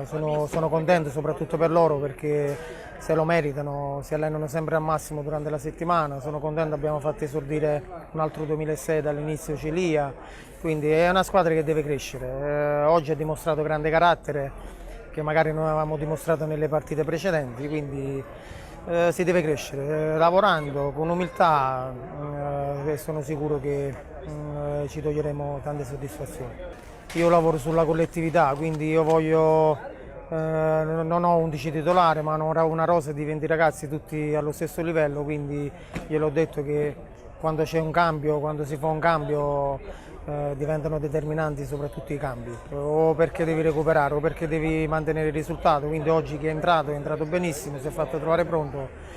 Sono contento soprattutto per loro perché se lo meritano, si allenano sempre al massimo durante la settimana, sono contento, abbiamo fatto esordire un altro 2006 dall'inizio Celia, quindi è una squadra che deve crescere, oggi ha dimostrato grande carattere che magari non avevamo dimostrato nelle partite precedenti, quindi si deve crescere, lavorando con umiltà e sono sicuro che ci toglieremo tante soddisfazioni. Io lavoro sulla collettività, quindi io voglio, non ho 11 titolari, ma ho una rosa di 20 ragazzi tutti allo stesso livello, quindi gliel'ho detto che quando c'è un cambio, quando si fa un cambio, diventano determinanti soprattutto i cambi, o perché devi recuperare o perché devi mantenere il risultato, quindi oggi chi è entrato benissimo, si è fatto trovare pronto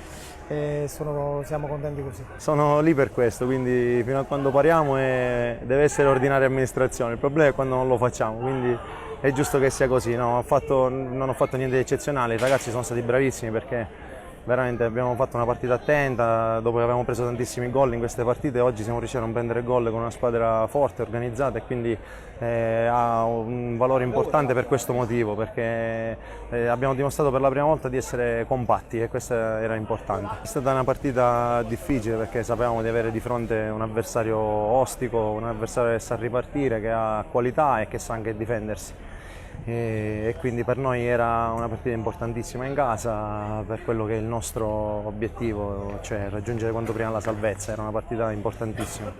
e siamo contenti così. Sono lì per questo, quindi fino a quando pariamo deve essere ordinaria amministrazione, il problema è quando non lo facciamo, quindi è giusto che sia così, non ho fatto niente di eccezionale, i ragazzi sono stati bravissimi perché veramente abbiamo fatto una partita attenta, dopo che avevamo preso tantissimi gol in queste partite, oggi siamo riusciti a non prendere gol con una squadra forte, organizzata e quindi ha un valore importante per questo motivo, perché abbiamo dimostrato per la prima volta di essere compatti e questo era importante. È stata una partita difficile perché sapevamo di avere di fronte un avversario ostico, un avversario che sa ripartire, che ha qualità e che sa anche difendersi. E quindi per noi era una partita importantissima in casa per quello che è il nostro obiettivo, cioè raggiungere quanto prima la salvezza, era una partita importantissima.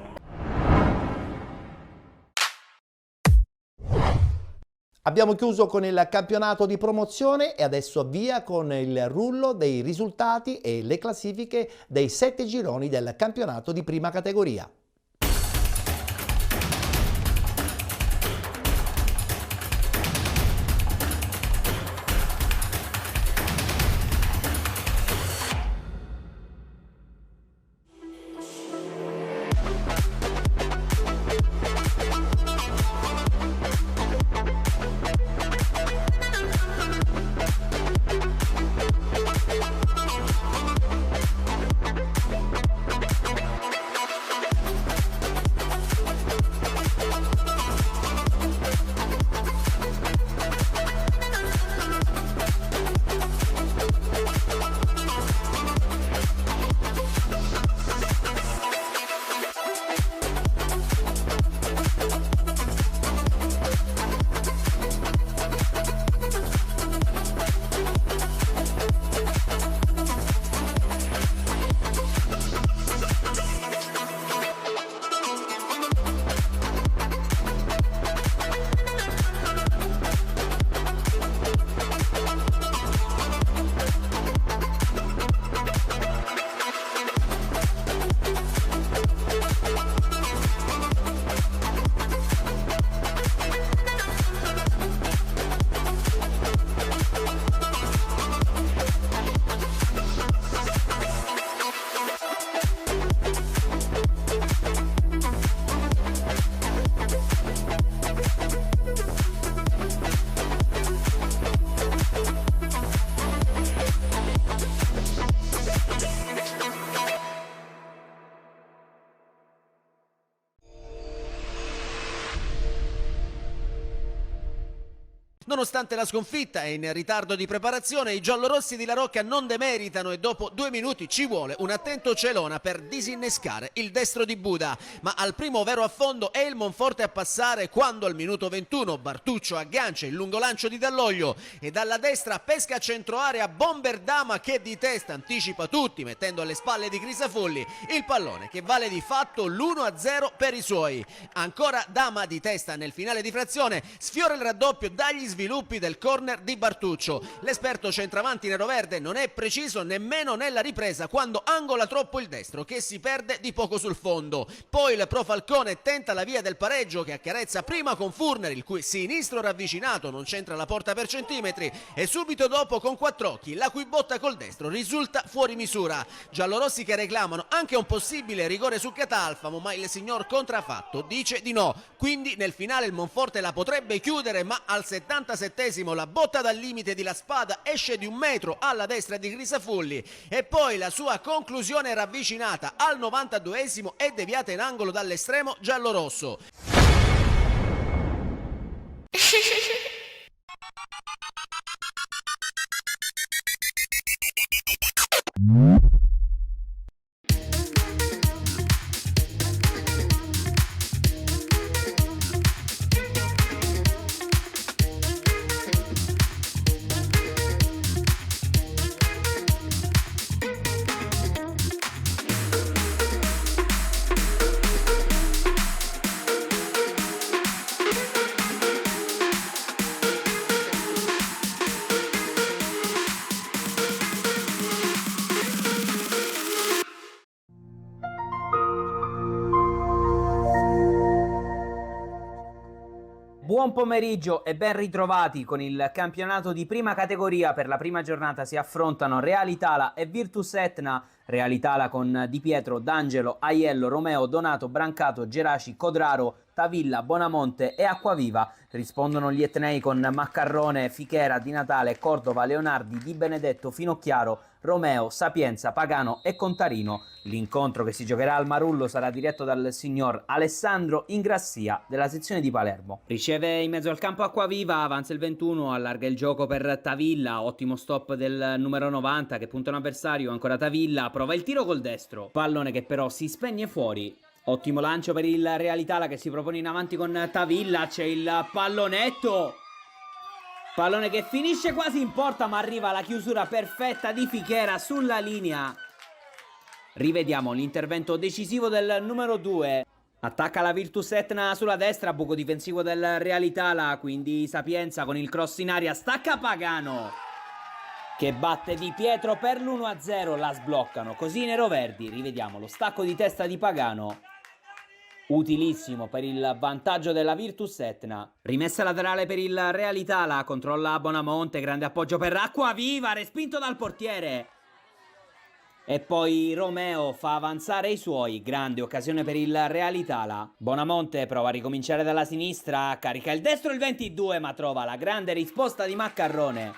Abbiamo chiuso con il campionato di promozione e adesso via con il rullo dei risultati e le classifiche dei 7 gironi del campionato di prima categoria. Nonostante la sconfitta e in ritardo di preparazione, i giallorossi di La Rocca non demeritano e dopo 2 minuti ci vuole un attento Celona per disinnescare il destro di Buda, ma al primo vero affondo è il Monforte a passare quando al minuto 21 Bartuccio aggancia il lungo lancio di Dall'Oglio e dalla destra pesca a centro area Bomber Dama che di testa anticipa tutti mettendo alle spalle di Crisafulli il pallone che vale di fatto l'1-0 per i suoi. Ancora Dama di testa nel finale di frazione sfiora il raddoppio dagli sviluppi del corner di Bartuccio. L'esperto centravanti neroverde non è preciso nemmeno nella ripresa quando angola troppo il destro che si perde di poco sul fondo. Poi il Pro Falcone tenta la via del pareggio che accarezza prima con Furner il cui sinistro ravvicinato non c'entra la porta per centimetri e subito dopo con Quattrocchi la cui botta col destro risulta fuori misura. Giallorossi che reclamano anche un possibile rigore su Catalfamo ma il signor contraffatto dice di no. Quindi nel finale il Monforte la potrebbe chiudere ma al 77esimo la botta dal limite di La Spada esce di 1 metro alla destra di Crisafulli e poi la sua conclusione ravvicinata al 92esimo è deviata in angolo dall'estremo giallorosso. Buon pomeriggio e ben ritrovati con il campionato di prima categoria. Per la prima giornata si affrontano Real Itala e Virtus Etna. Real Itala con Di Pietro, D'Angelo, Aiello, Romeo, Donato, Brancato, Geraci, Codraro, Tavilla, Bonamonte e Acquaviva. Rispondono gli etnei con Maccarrone, Fichera, Di Natale, Cordova, Leonardi, Di Benedetto, Finocchiaro, Romeo, Sapienza, Pagano e Contarino. L'incontro che si giocherà al Marullo sarà diretto dal signor Alessandro Ingrassia della sezione di Palermo. Riceve in mezzo al campo Acquaviva, avanza il 21, allarga il gioco per Tavilla, ottimo stop del numero 90 che punta un avversario, ancora Tavilla, prova il tiro col destro, pallone che però si spegne fuori. Ottimo lancio per il Real Itala che si propone in avanti con Tavilla, c'è il pallonetto, pallone che finisce quasi in porta ma arriva la chiusura perfetta di Fichera sulla linea. Rivediamo l'intervento decisivo del numero 2. Attacca la Virtus Etna sulla destra, buco difensivo del Real Itala, quindi Sapienza con il cross in aria, stacca Pagano che batte Di Pietro per l'1-0, la sbloccano così i neroverdi. Rivediamo lo stacco di testa di Pagano, utilissimo per il vantaggio della Virtus Etna. Rimessa laterale per il Real Itala, controlla Bonamonte, grande appoggio per Acquaviva, respinto dal portiere. E poi Romeo fa avanzare i suoi, grande occasione per il Real Itala. Bonamonte prova a ricominciare dalla sinistra, carica il destro il 22 ma trova la grande risposta di Maccarrone.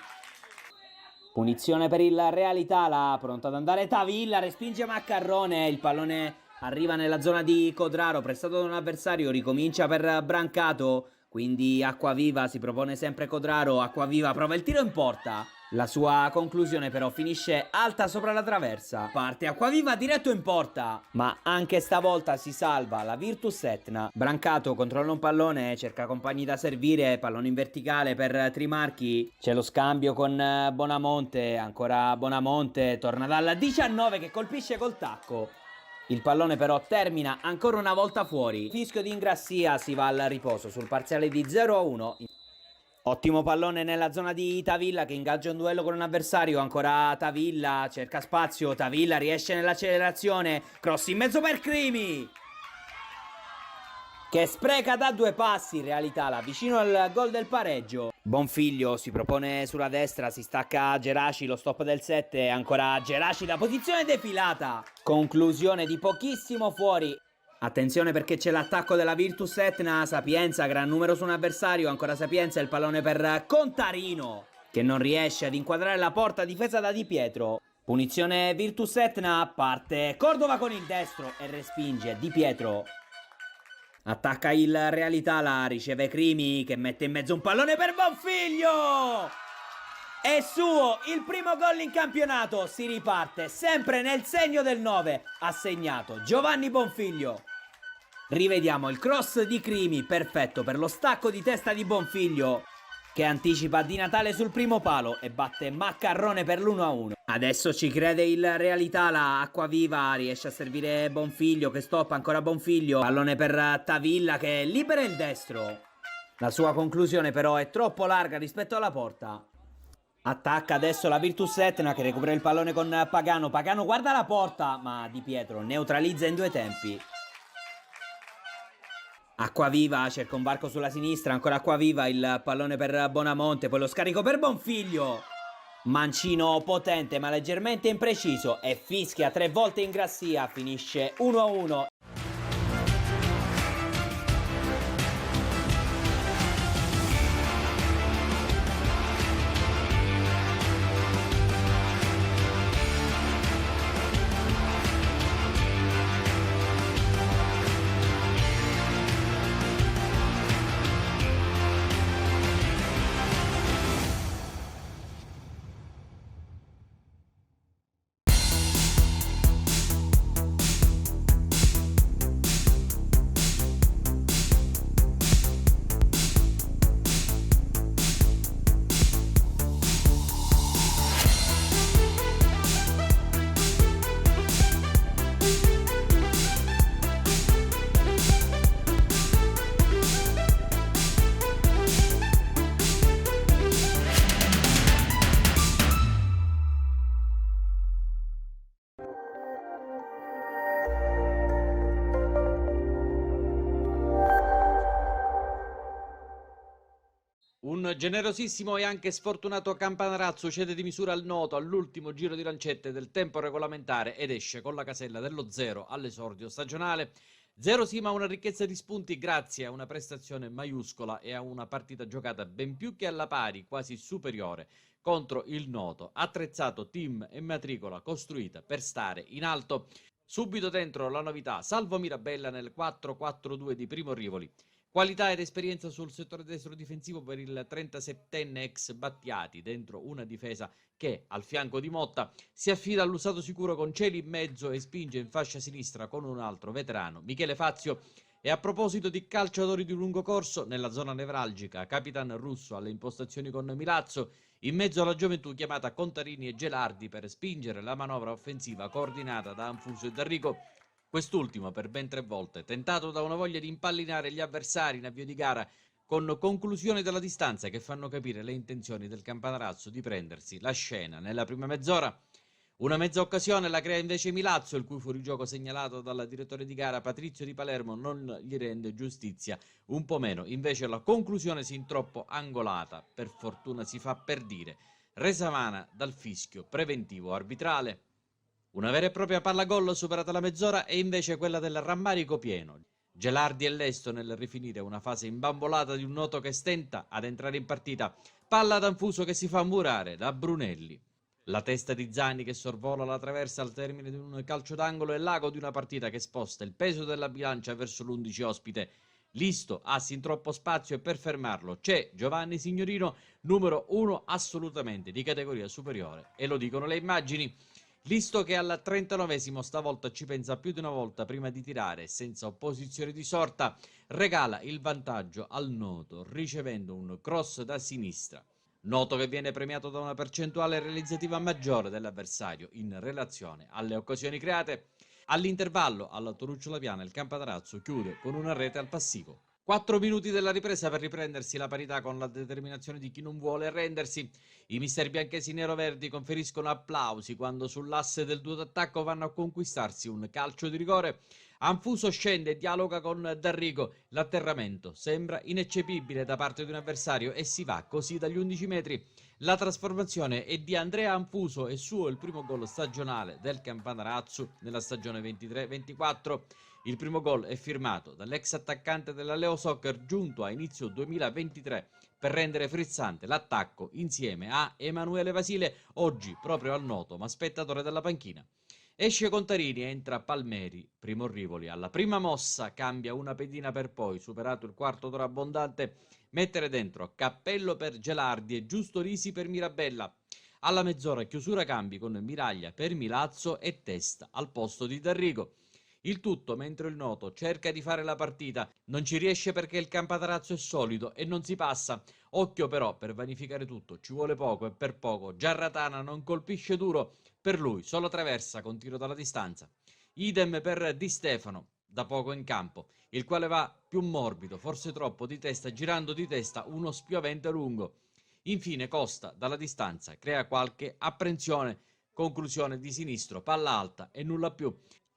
Punizione per il Real Itala, pronto ad andare Tavilla, respinge Maccarrone, il pallone arriva nella zona di Codraro, prestato da un avversario, ricomincia per Brancato, quindi Acquaviva si propone sempre Codraro, Acquaviva prova il tiro in porta. La sua conclusione però finisce alta sopra la traversa, parte Acquaviva diretto in porta, ma anche stavolta si salva la Virtus Etna. Brancato controlla un pallone, cerca compagni da servire, pallone in verticale per Trimarchi, c'è lo scambio con Bonamonte, ancora Bonamonte, torna dalla 19 che colpisce col tacco. Il pallone però termina ancora una volta fuori, fischio di Ingrassia, si va al riposo sul parziale di 0-1. Ottimo pallone nella zona di Tavilla che ingaggia un duello con un avversario, ancora Tavilla, cerca spazio, Tavilla riesce nell'accelerazione, cross in mezzo per Crimi che spreca da 2 passi, Real Itala vicino al gol del pareggio. Bonfiglio si propone sulla destra, si stacca Geraci, lo stop del 7, ancora Geraci da posizione defilata, conclusione di pochissimo fuori. Attenzione perché c'è l'attacco della Virtus Etna, Sapienza, gran numero su un avversario, ancora Sapienza, il pallone per Contarino che non riesce ad inquadrare la porta difesa da Di Pietro. Punizione Virtus Etna, parte Cordova con il destro e respinge Di Pietro. Attacca il Real Italia, riceve Crimi che mette in mezzo un pallone per Bonfiglio! È suo il primo gol in campionato, si riparte sempre nel segno del 9, ha segnato Giovanni Bonfiglio. Rivediamo il cross di Crimi, perfetto per lo stacco di testa di Bonfiglio, che anticipa Di Natale sul primo palo e batte Maccarrone per l'1-1. Adesso ci crede il Real Italia, Acquaviva riesce a servire Bonfiglio che stoppa ancora Bonfiglio, pallone per Tavilla che libera il destro. La sua conclusione però è troppo larga rispetto alla porta. Attacca adesso la Virtus Etna che recupera il pallone con Pagano, Pagano guarda la porta ma Di Pietro neutralizza in due tempi. Acquaviva cerca un varco sulla sinistra, ancora Acquaviva, il pallone per Bonamonte, poi lo scarico per Bonfiglio. Mancino potente ma leggermente impreciso e fischia 3 volte in grassia, finisce 1-1. Un generosissimo e anche sfortunato Campanarazzo cede di misura al Noto all'ultimo giro di lancette del tempo regolamentare ed esce con la casella dello 0 all'esordio stagionale. 0 sì, ma una ricchezza di spunti grazie a una prestazione maiuscola e a una partita giocata ben più che alla pari, quasi superiore, contro il Noto, attrezzato team e matricola costruita per stare in alto. Subito dentro la novità, salvo Mirabella nel 4-4-2 di Primo Rivoli. Qualità ed esperienza sul settore destro difensivo per il 37enne ex Battiati, dentro una difesa che, al fianco di Motta, si affida all'usato sicuro con Celi in mezzo e spinge in fascia sinistra con un altro veterano, Michele Fazio. E a proposito di calciatori di lungo corso, nella zona nevralgica, Capitan Russo alle impostazioni con Milazzo, in mezzo alla gioventù chiamata Contarini e Gelardi per spingere la manovra offensiva coordinata da Anfuso e D'Arrigo. Quest'ultimo per ben 3 volte, tentato da una voglia di impallinare gli avversari in avvio di gara, con conclusioni dalla distanza che fanno capire le intenzioni del Campanarazzo di prendersi la scena nella prima mezz'ora. Una mezza occasione la crea invece Milazzo, il cui fuorigioco segnalato dal direttore di gara Patrizio Di Palermo non gli rende giustizia, un po' meno, invece la conclusione sin troppo angolata, per fortuna si fa per dire, resa vana dal fischio preventivo arbitrale. Una vera e propria palla gol superata la mezz'ora e invece quella del rammarico pieno. Gelardi e lesto nel rifinire una fase imbambolata di un Noto che stenta ad entrare in partita. Palla ad Anfuso che si fa murare da Brunelli. La testa di Zani che sorvola la traversa al termine di un calcio d'angolo e l'ago di una partita che sposta il peso della bilancia verso l'11 ospite. Listo ha sin troppo spazio e per fermarlo c'è Giovanni Signorino, numero 1 assolutamente di categoria superiore. E lo dicono le immagini. Listo che al 39esimo stavolta ci pensa più di una volta prima di tirare, senza opposizione di sorta, regala il vantaggio al Noto, ricevendo un cross da sinistra. Noto che viene premiato da una percentuale realizzativa maggiore dell'avversario in relazione alle occasioni create. All'intervallo, alla Toruccio Lapiana, il Campanarazzo chiude con una rete al passivo. 4 minuti della ripresa per riprendersi la parità con la determinazione di chi non vuole arrendersi. I mister bianchesi nero-verdi conferiscono applausi quando sull'asse del duo d'attacco vanno a conquistarsi un calcio di rigore. Anfuso scende e dialoga con D'Arrigo. L'atterramento sembra ineccepibile da parte di un avversario e si va così dagli 11 metri. La trasformazione è di Andrea Anfuso e suo il primo gol stagionale del Campanarazzo nella stagione 23-24. Il primo gol è firmato dall'ex attaccante della Leo Soccer giunto a inizio 2023 per rendere frizzante l'attacco insieme a Emanuele Vasile, oggi proprio al Noto ma spettatore della panchina. Esce Contarini, entra Palmeri, Primo Rivoli. Alla prima mossa cambia una pedina per poi, superato il quarto d'ora abbondante, mettere dentro Cappello per Gelardi e Giusto Risi per Mirabella. Alla mezz'ora chiusura cambi con Miraglia per Milazzo e Testa al posto di D'Arrigo. Il tutto mentre il Noto cerca di fare la partita, non ci riesce perché il Campatarazzo è solido e non si passa. Occhio però, per vanificare tutto ci vuole poco e per poco Giarratana non colpisce duro, per lui solo traversa con tiro dalla distanza. Idem per Di Stefano, da poco in campo, il quale va più morbido, forse troppo di testa, girando di testa uno spiovente lungo. Infine Costa, dalla distanza, crea qualche apprensione, conclusione di sinistro, palla alta e nulla più.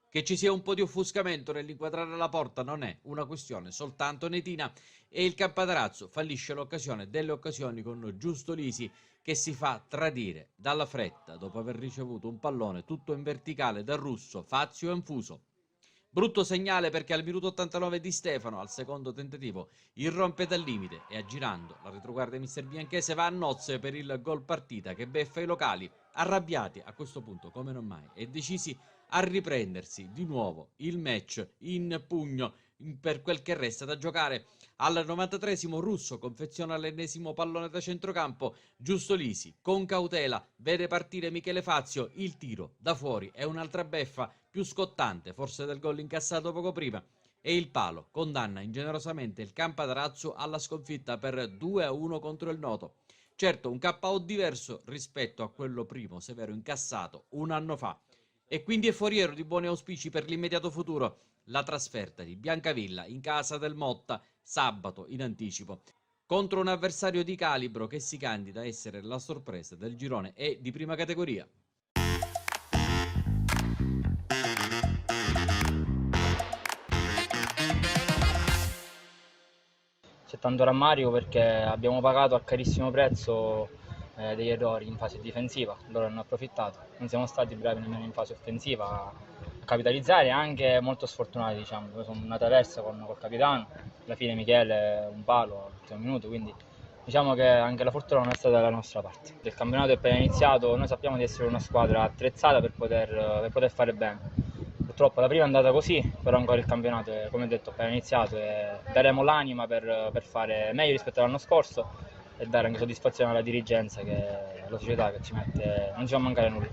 Che ci sia un po' di offuscamento nell'inquadrare la porta non è una questione soltanto netina e il Campatarazzo fallisce l'occasione delle occasioni con Giusto Lisi che si fa tradire dalla fretta dopo aver ricevuto un pallone tutto in verticale da Russo, Fazio e Infuso. Brutto segnale perché al minuto 89 Di Stefano, al secondo tentativo, irrompe dal limite e aggirando la retroguardia mister Bianchese va a nozze per il gol partita che beffa i locali, arrabbiati a questo punto come non mai e decisi a riprendersi di nuovo il match in pugno per quel che resta da giocare. Al 93esimo Russo confeziona l'ennesimo pallone da centrocampo, Giusto Lisi con cautela vede partire Michele Fazio, il tiro da fuori è un'altra beffa più scottante forse del gol incassato poco prima e il palo condanna ingenerosamente il Campatarazzo alla sconfitta per 2-1 contro il Noto. Certo un KO diverso rispetto a quello primo severo incassato un anno fa. E quindi è foriero di buoni auspici per l'immediato futuro la trasferta di Biancavilla in casa del Motta sabato in anticipo contro un avversario di calibro che si candida a essere la sorpresa del girone E di prima categoria. C'è tanto rammarico perché abbiamo pagato a carissimo prezzo degli errori in fase difensiva, loro hanno approfittato, non siamo stati bravi nemmeno in fase offensiva a capitalizzare, anche molto sfortunati diciamo, io sono una traversa col capitano, alla fine Michele un palo all'ultimo minuto, quindi diciamo che anche la fortuna non è stata dalla nostra parte. Il campionato è appena iniziato, noi sappiamo di essere una squadra attrezzata per poter fare bene, purtroppo la prima è andata così, però ancora il campionato è, come detto, appena iniziato e daremo l'anima per fare meglio rispetto all'anno scorso e dare anche soddisfazione alla dirigenza che alla società che ci mette, non ci fa mancare nulla.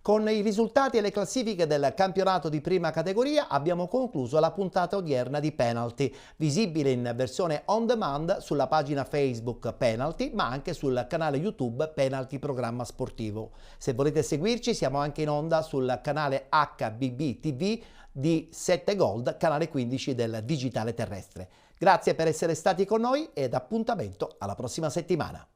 Con i risultati e le classifiche del campionato di prima categoria abbiamo concluso la puntata odierna di Penalty, visibile in versione on demand sulla pagina Facebook Penalty, ma anche sul canale YouTube Penalty Programma Sportivo. Se volete seguirci siamo anche in onda sul canale HBB TV di 7 Gold, canale 15 del digitale terrestre. Grazie per essere stati con noi ed appuntamento alla prossima settimana.